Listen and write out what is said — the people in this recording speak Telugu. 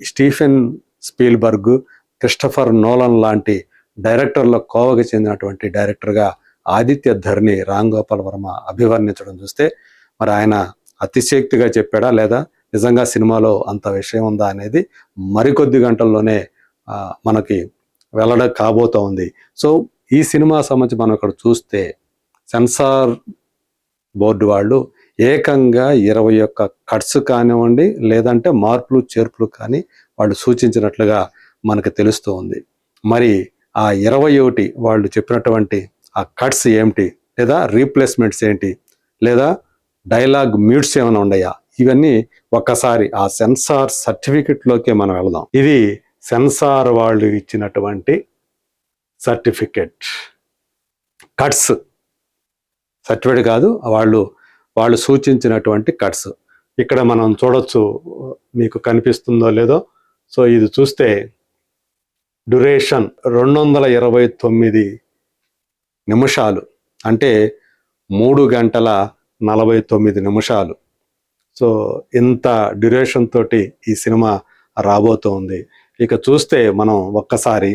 స్టీఫెన్ స్పీల్బర్గ్, క్రిస్టఫర్ నోలన్ లాంటి డైరెక్టర్ల కోవకు చెందినటువంటి డైరెక్టర్గా ఆదిత్య ధర్ని రామ్ గోపాల్ వర్మ అభివర్ణించడం చూస్తే మరి ఆయన అతిశక్తిగా చెప్పాడా లేదా నిజంగా సినిమాలో అంత విషయం ఉందా అనేది మరికొద్ది గంటల్లోనే మనకి వెల్లడ కాబోతా ఉంది. సో ఈ సినిమా సంబంధించి మనం ఇక్కడ చూస్తే సెన్సార్ బోర్డు వాళ్ళు ఏకంగా 21 కట్స్ కానివ్వండి లేదంటే మార్పులు చేర్పులు కానీ వాళ్ళు సూచించినట్లుగా మనకు తెలుస్తూ ఉంది. మరి ఆ 21 వాళ్ళు చెప్పినటువంటి ఆ కట్స్ ఏమిటి, లేదా రీప్లేస్మెంట్స్ ఏంటి, లేదా డైలాగ్ మ్యూట్స్ ఏమైనా ఉన్నాయా, ఇవన్నీ ఒక్కసారి ఆ సెన్సార్ సర్టిఫికెట్లోకే మనం వెళదాం. ఇది సెన్సార్ వాళ్ళు ఇచ్చినటువంటి సర్టిఫికెట్, కట్స్ సర్టిఫికేట్ కాదు, వాళ్ళు సూచించినటువంటి కట్స్. ఇక్కడ మనం చూడొచ్చు, మీకు కనిపిస్తుందో లేదో. సో ఇది చూస్తే డ్యూరేషన్ 229 నిమిషాలు, అంటే 3 గంటల 49 నిమిషాలు. సో ఇంత డ్యూరేషన్ తోటి ఈ సినిమా రాబోతోంది. ఇక చూస్తే మనం ఒక్కసారి